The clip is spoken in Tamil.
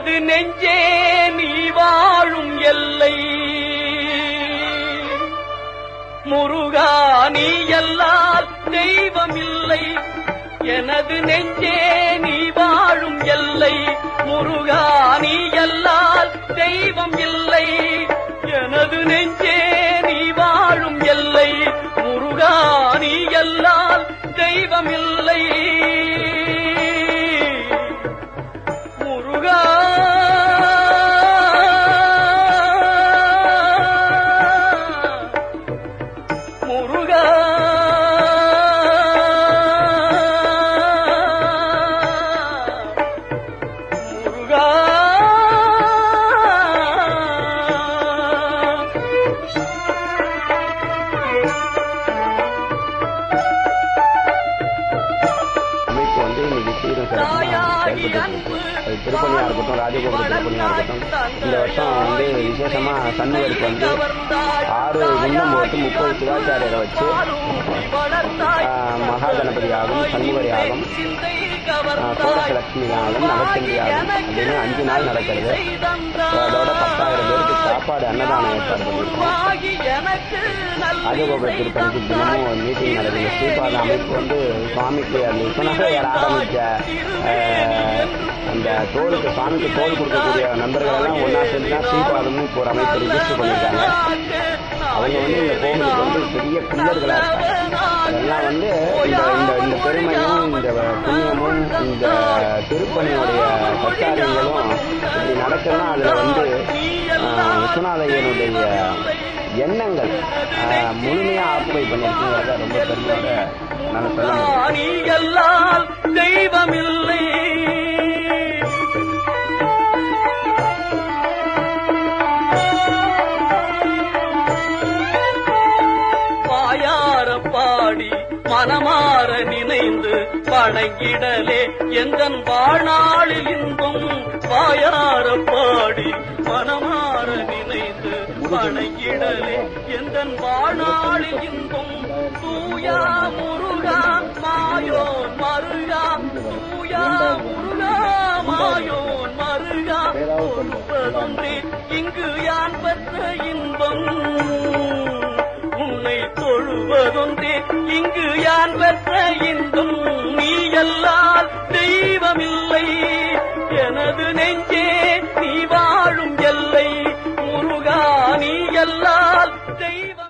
எனது நெஞ்சே நீ வாழும் எல்லை முருகா நீ எல்லால் தெய்வமில்லை எனது நெஞ்சே நீ வாழும் எல்லை முருகா நீ எல்லால் தெய்வம் இல்லை எனது நெஞ்சே நீ வாழும் எல்லை முருகா நீ எல்லால் தெய்வமில்லை முருகா முருகா முருகா திருப்பணியா இருக்கட்டும், ராஜகோபுர திருப்பணியா இருக்கட்டும், இந்த வருஷம் விசேஷமா சண்முகருக்கு 6 குண்டம் போட்டு 30 சிவாச்சாரியரை வச்சு மகாகணபதி யாகம், சண்முகர் யாகம், சோடசலட்சுமி யாகம், நவச்சண்டி யாகம் அப்படின்னு 5 நாள் நடக்கிறது. அதோட 10,000 பேருக்கு சாப்பாடு அன்னதானம் ஏற்பாடு பண்ணியிருக்கோம். ராஜகோபுர திருப்பணிக்கு தினமும் ஒரு மீட்டிங் நடக்குது. ஸ்ரீபாத அமைப்பு சுவாமிக்கு அந்த விஸ்வநாதர் ஆரம்பிச்ச அந்த தோலுக்கு சாமிக்கு தோல் கொடுக்கக்கூடிய நண்பர்கள் எல்லாம் ஒன்னா சேர்ந்து தான் ஸ்ரீபாதமும் இப்போ ஒரு அமைப்பு ரிஜிஸ்டர் பண்ணியிருக்காங்க. அவங்க இந்த கோவிலுக்கு பெரிய பிள்ளர்களா இருக்காங்க. அதெல்லாம் இந்த பெருமையும் இந்த புண்ணியமும் இந்த திருப்பணியுடைய சச்சாரியங்களும் இப்படி நடக்கலாம். அதுல விஸ்வநாதையனுடைய எண்ணங்கள் முழுமையா ஆக்குபை பண்ணிருக்குங்கிறத ரொம்ப பெருமையோட நான் சொல்ல தெய்வமில்லை வாயார பாடி மனமாற நினைந்து வணங்கிடலே எந்தன் வாழ்நாளில் இன்பம் வாயார பாடி மனமாற நினைந்து வணங்கிடலே எந்தன் வாழ்நாளில் இன்பம் தூயா முருகா மாயோன் மருகா தூயா முருகா மாயோன் மருகா தொழுவதொன்றே இங்கு யான் பெற்ற இன்பம் உன்னை தொழுவதொன்றே இங்கு யான் பெற்ற இன்பம் நீ எல்லால் தெய்வமில்லை எனது நெஞ்சே நீ வாழும் எல்லை முருகா நீ எல்லால் தெய்வம்